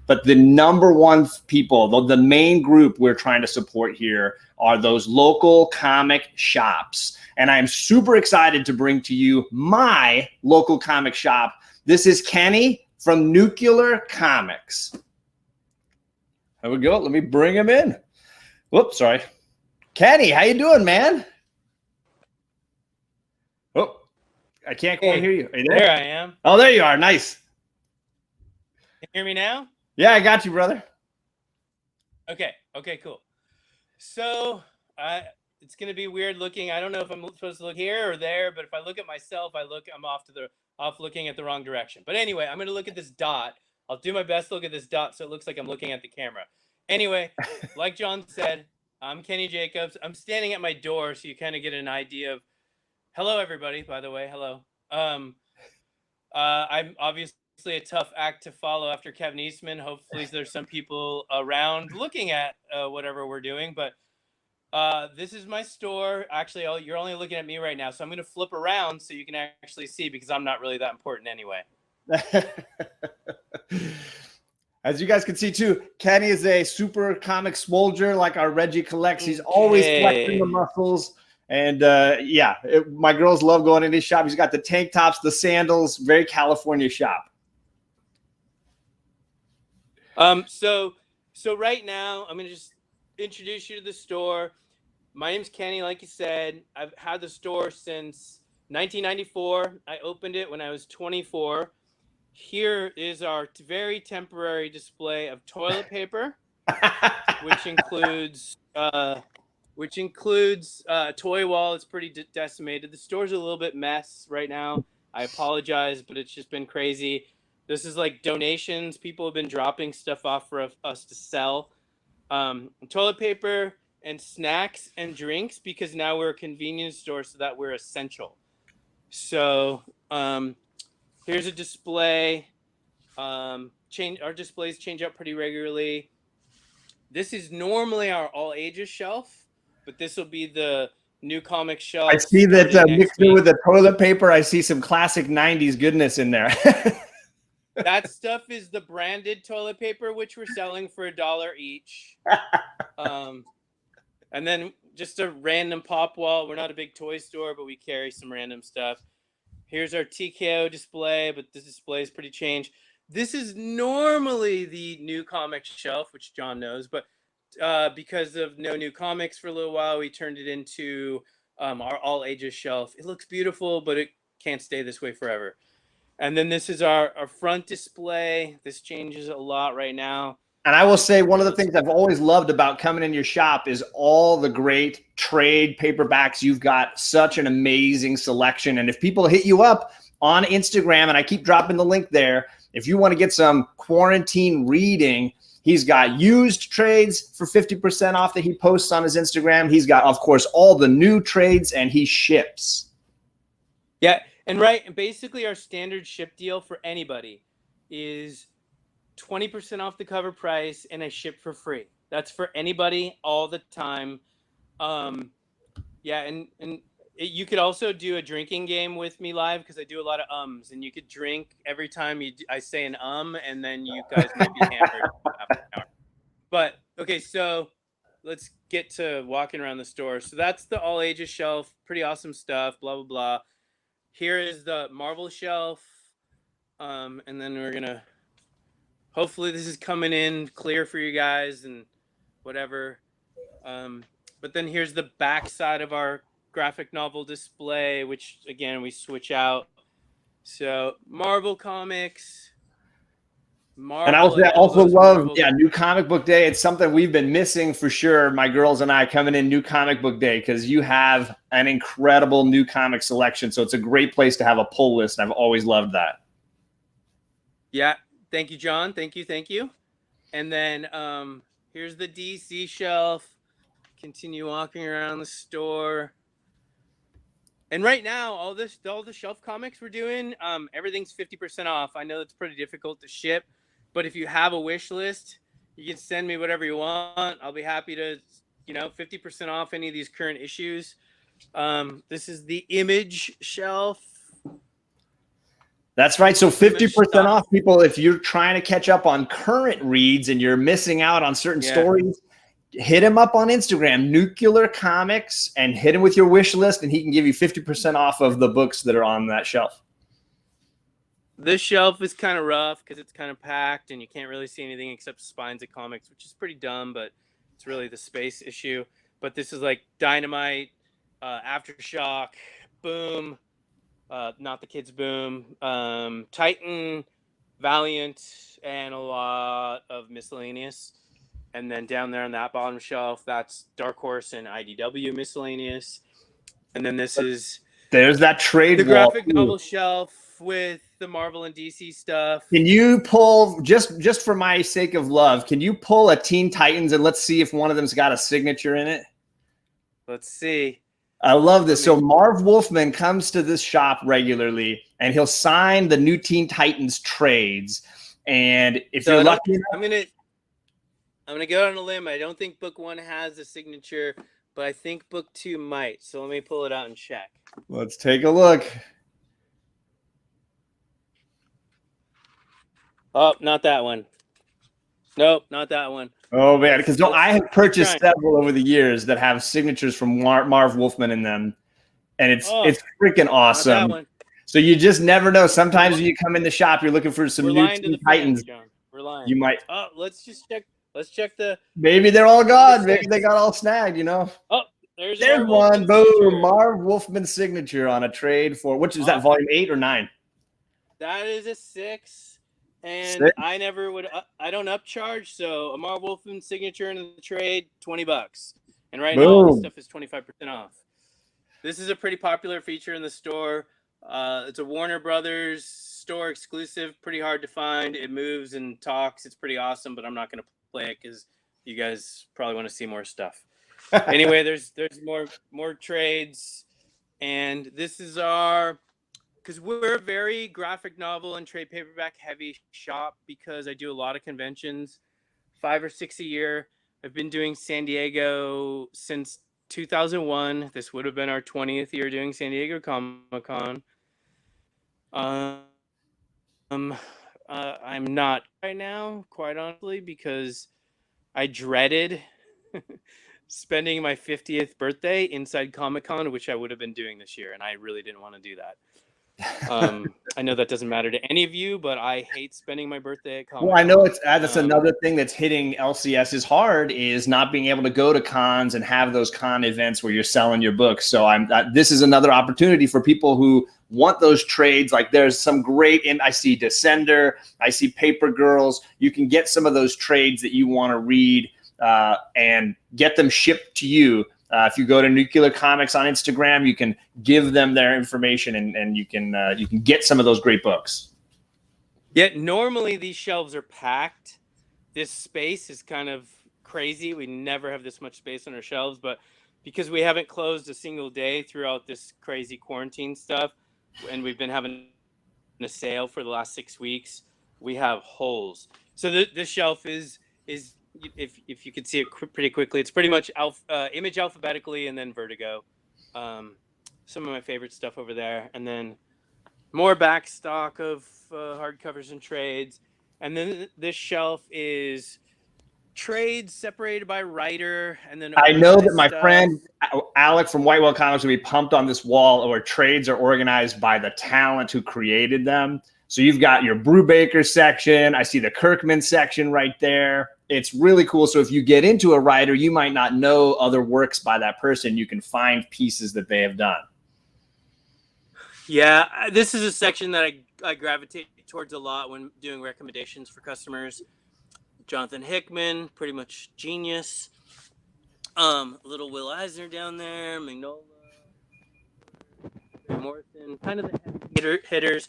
But the number one people, the main group we're trying to support here are those local comic shops. And I'm super excited to bring to you my local comic shop. This is Kenny from Nuclear Comics. There we go. Let me bring him in. Whoops, sorry. Kenny, how you doing, man? Oh, I can't quite hear you. Are you there? There I am. Oh, there you are. Nice. Can you hear me now? Yeah, I got you, brother. Okay, cool. So it's gonna be weird looking. I don't know if I'm supposed to look here or there, but if I look at myself, I'm off looking at the wrong direction. But anyway, I'm gonna look at this dot. I'll do my best to look at this dot so it looks like I'm looking at the camera. Anyway, like John said, I'm Kenny Jacobs. I'm standing at my door so you kind of get an idea of. Hello, everybody. By the way, hello. I'm obviously a tough act to follow after Kevin Eastman. Hopefully there's some people around looking at whatever we're doing, but this is my store. Actually, you're only looking at me right now, so I'm going to flip around so you can actually see because I'm not really that important anyway. As you guys can see too, Kenny is a super comic smolder like our Reggie collects. He's always flexing the muscles. And yeah, my girls love going in his shop. He's got the tank tops, the sandals, very California shop. So right now I'm going to just introduce you to the store. My name's Kenny, like you said. I've had the store since 1994. I opened it when I was 24. Here is our very temporary display of toilet paper, which includes a toy wall. It's pretty decimated. The store's a little bit mess right now. I apologize, but it's just been crazy. This is like donations. People have been dropping stuff off for us to sell. Toilet paper and snacks and drinks because now we're a convenience store so that we're essential. So here's a display. Our displays change up pretty regularly. This is normally our all ages shelf, but this will be the new comic shelf. I see that mixed in with the toilet paper. I see some classic 90s goodness in there. That stuff is the branded toilet paper, which we're selling for $1 each. And then just a random pop wall. We're not a big toy store, but we carry some random stuff. Here's our TKO display, but this display is pretty changed. This is normally the new comic shelf, which John knows, but because of no new comics for a little while, we turned it into our all ages shelf. It looks beautiful, but it can't stay this way forever. And then this is our front display. This changes a lot right now. And I will say one of the things I've always loved about coming in your shop is all the great trade paperbacks. You've got such an amazing selection. And if people hit you up on Instagram, and I keep dropping the link there, if you want to get some quarantine reading, he's got used trades for 50% off that he posts on his Instagram. He's got, of course, all the new trades, and he ships. Yeah, and basically our standard ship deal for anybody is 20% off the cover price, and I ship for free. That's for anybody all the time. Yeah, and you could also do a drinking game with me live because I do a lot of ums, and you could drink every time I say an and then you guys might be hammered after an hour. But okay, so let's get to walking around the store. So that's the all ages shelf, pretty awesome stuff. Blah blah blah. Here is the Marvel shelf, and then we're gonna. Hopefully this is coming in clear for you guys and whatever. But then here's the back side of our graphic novel display, which again we switch out. So Marvel comics. And I also love, New Comic Book Day. It's something we've been missing for sure. My girls and I coming in New Comic Book Day because you have an incredible new comic selection. So it's a great place to have a pull list. I've always loved that. Yeah. Thank you, John. Thank you. And then here's the DC shelf. Continue walking around the store. And right now, all the shelf comics we're doing, everything's 50% off. I know it's pretty difficult to ship, but if you have a wish list, you can send me whatever you want. I'll be happy to, 50% off any of these current issues. This is the Image shelf. That's right. So 50% Stop. off, people. If you're trying to catch up on current reads and you're missing out on certain stories, hit him up on Instagram, Nuclear Comics, and hit him with your wish list, and he can give you 50% off of the books that are on that shelf. This shelf is kind of rough because it's kind of packed and you can't really see anything except spines of comics, which is pretty dumb, but it's really the space issue. But this is like Dynamite, Aftershock, Boom, not the Kids Boom, Titan, Valiant, and a lot of miscellaneous. And then down there on that bottom shelf, that's Dark Horse and IDW miscellaneous. And then this is there's that trade the wall graphic novel shelf with the Marvel and DC stuff. Can you pull, just for my sake of love, can you pull a Teen Titans and let's see if one of them's got a signature in it? Let's see. I love this. So Marv Wolfman comes to this shop regularly and he'll sign the new Teen Titans trades. And if you're lucky enough, I'm gonna go on a limb. I don't think book 1 has a signature, but I think book 2 might. So let me pull it out and check. Let's take a look. Oh, not that one. Nope, not that one. Oh man, because I have purchased several over the years that have signatures from Marv Wolfman in them, and it's freaking awesome. Not that one. So you just never know. Sometimes when you come in the shop, you're looking for some new Teen Titans. John. We're lying. You might. Oh, let's just check. Let's check the. Maybe they're all gone. Maybe they got all snagged. You know. Oh, there's one. Boom! Marv Wolfman's signature on a trade for which is that volume 8 or 9? That is a 6. And I never would. I don't upcharge, so a Marv Wolfman signature in the trade, $20. And right now, this stuff is 25% off. This is a pretty popular feature in the store. It's a Warner Brothers store exclusive, pretty hard to find. It moves and talks. It's pretty awesome, but I'm not going to play it because you guys probably want to see more stuff. Anyway, there's more trades, and this is our. Because we're a very graphic novel and trade paperback heavy shop because I do a lot of conventions, 5 or 6 a year. I've been doing San Diego since 2001. This would have been our 20th year doing San Diego Comic-Con. I'm not right now, quite honestly, because I dreaded spending my 50th birthday inside Comic-Con, which I would have been doing this year, and I really didn't want to do that. I know that doesn't matter to any of you, but I hate spending my birthday at Comic-Con. Well, I know that's another thing that's hitting LCS's hard is not being able to go to cons and have those con events where you're selling your books. So this is another opportunity for people who want those trades. Like there's some great, and I see Descender, I see Paper Girls. You can get some of those trades that you want to read and get them shipped to you. If you go to Nuclear Comics on Instagram, you can give them their information and you can get some of those great books. Yeah, normally these shelves are packed. This space is kind of crazy. We never have this much space on our shelves, but because we haven't closed a single day throughout this crazy quarantine stuff, and we've been having a sale for the last 6 weeks, we have holes. So this shelf is if you could see it pretty quickly, it's pretty much image alphabetically and then vertigo. Some of my favorite stuff over there, and then more back stock of hardcovers and trades. And then this shelf is trades separated by writer, and then I know that my friend Alec from Whitewell Comics will be pumped on this wall where trades are organized by the talent who created them. So you've got your Brubaker section. I see the Kirkman section right there. It's really cool. So if you get into a writer, you might not know other works by that person. You can find pieces that they have done. Yeah, this is a section that I gravitate towards a lot when doing recommendations for customers. Jonathan Hickman, pretty much genius. Little Will Eisner down there, Magnola, Morrison, kind of the heavy hitters.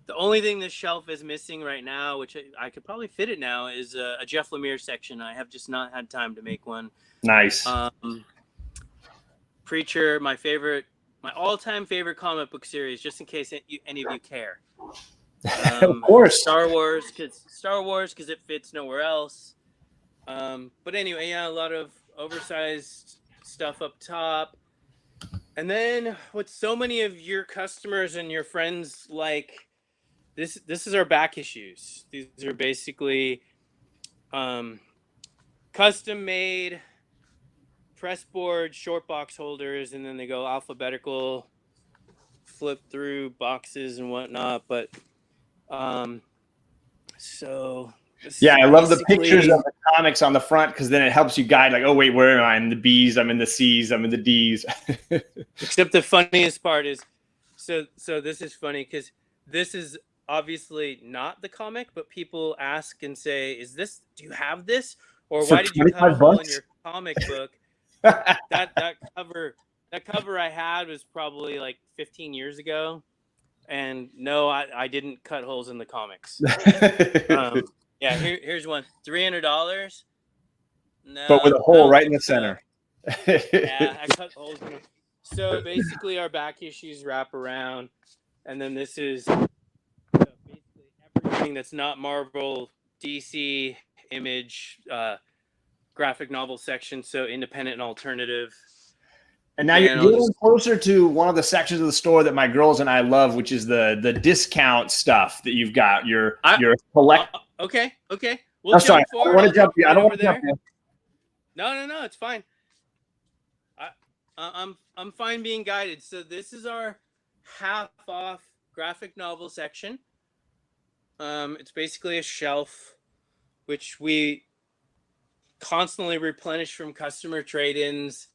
The only thing this shelf is missing right now, which I could probably fit it now, is a Jeff Lemire section. I have just not had time to make one. Nice. Preacher, my all-time favorite comic book series, just in case any of you care. Of course. Star Wars, because it fits nowhere else. But anyway, yeah, a lot of oversized stuff up top. And then what so many of your customers and your friends like, this is our back issues. These are basically custom made press board short box holders, and then they go alphabetical, flip through boxes and whatnot. But so yeah, I love the pictures of the comics on the front, because then it helps you guide, like, oh wait, where am I? I'm in the B's, I'm in the C's, I'm in the D's. Except the funniest part is, so this is funny because this is obviously not the comic, but people ask and say, "Is this? Do you have this? Or For why did you cut a hole in your comic book?" that cover I had was probably like 15 years ago, and no, I didn't cut holes in the comics. Yeah, here's one, $300. No, but with a hole right in the center. Yeah, I cut holes in them. So basically, our back issues wrap around, and then this is basically everything that's not Marvel, DC, Image, graphic novel section, so independent and alternative. And now you're getting closer to one of the sections of the store that my girls and I love, which is the discount stuff that you've got. Your collect. Okay. We'll jump forward. I don't want to jump you. I don't want to jump you. No, it's fine. I'm fine being guided. So this is our half off graphic novel section. It's basically a shelf, which we constantly replenish from customer trade-ins,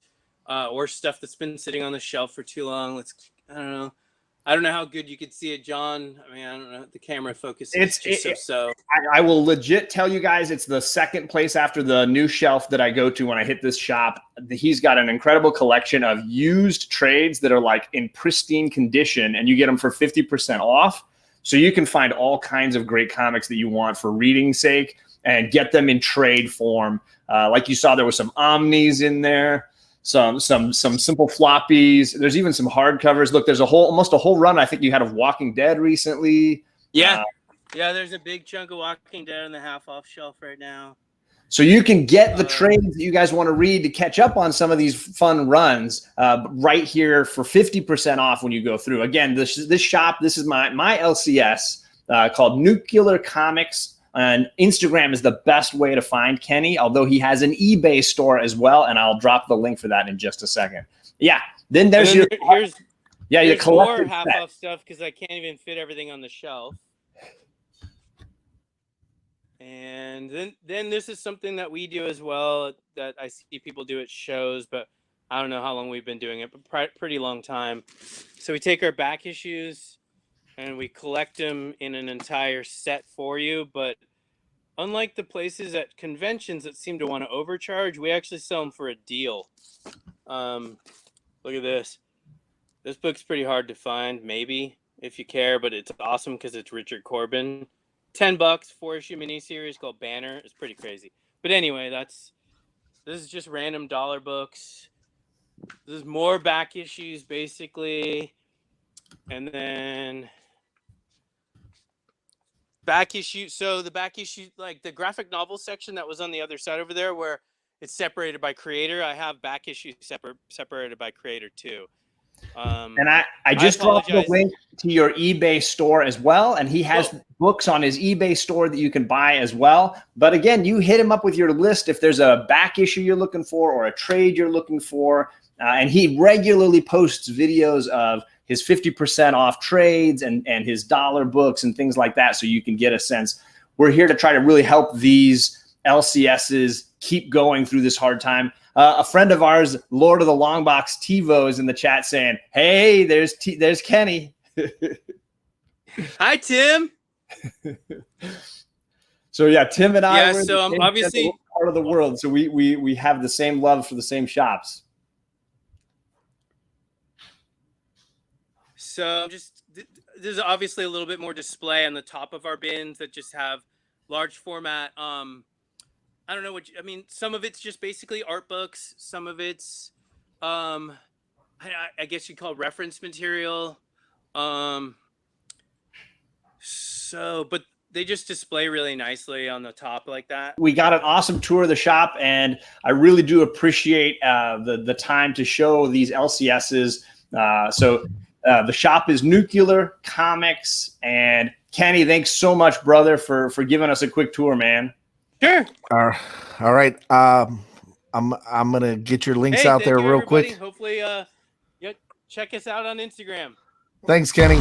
or stuff that's been sitting on the shelf for too long. I don't know how good you could see it, John. I mean, I don't know. The camera focus is just so. I will legit tell you guys, it's the second place after the new shelf that I go to when I hit this shop. He's got an incredible collection of used trades that are like in pristine condition, and you get them for 50% off. So you can find all kinds of great comics that you want for reading's sake and get them in trade form. Like you saw, there was some Omnis in there. Some simple floppies. There's even some hardcovers. Look, there's almost a whole run I think you had of Walking Dead recently. Yeah. There's a big chunk of Walking Dead on the half off shelf right now. So you can get the trades that you guys want to read to catch up on some of these fun runs right here for 50% off when you go through. Again, this shop, this is my LCS called Nuclear Comics. And Instagram is the best way to find Kenny, although he has an eBay store as well, and I'll drop the link for that in just a second. Yeah, then there's your more half off stuff because I can't even fit everything on the shelf. And then this is something that we do as well that I see people do at shows, but I don't know how long we've been doing it, but pretty long time. So we take our back issues and we collect them in an entire set for you. But unlike the places at conventions that seem to want to overcharge, we actually sell them for a deal. Look at this. This book's pretty hard to find, maybe, if you care, but it's awesome because it's Richard Corbin. $10, 4-issue miniseries called Banner. It's pretty crazy. But anyway, this is just random dollar books. This is more back issues, basically. And then back issue. So the back issue, like the graphic novel section that was on the other side over there where it's separated by creator, I have back issues separated by creator too. And I just dropped the link to your eBay store as well. And he has books on his eBay store that you can buy as well. But again, you hit him up with your list if there's a back issue you're looking for or a trade you're looking for. And he regularly posts videos of his 50% off trades and his dollar books and things like that. So you can get a sense. We're here to try to really help these LCSs keep going through this hard time. A friend of ours, Lord of the Longbox, TiVo, is in the chat saying, "Hey, there's Kenny." Hi, Tim. So yeah, Tim and I. Yeah, so I'm obviously part of the world, so we have the same love for the same shops. So there's obviously a little bit more display on the top of our bins that just have large format. I don't know what I mean. Some of it's just basically art books. Some of it's, I guess you'd call reference material. But they just display really nicely on the top like that. We got an awesome tour of the shop, and I really do appreciate the time to show these LCSs. The shop is Nuclear Comics, and Kenny, thanks so much, brother, for giving us a quick tour, man. Sure. All right. I'm gonna get your links out there real quick. Hopefully, check us out on Instagram. Thanks, Kenny.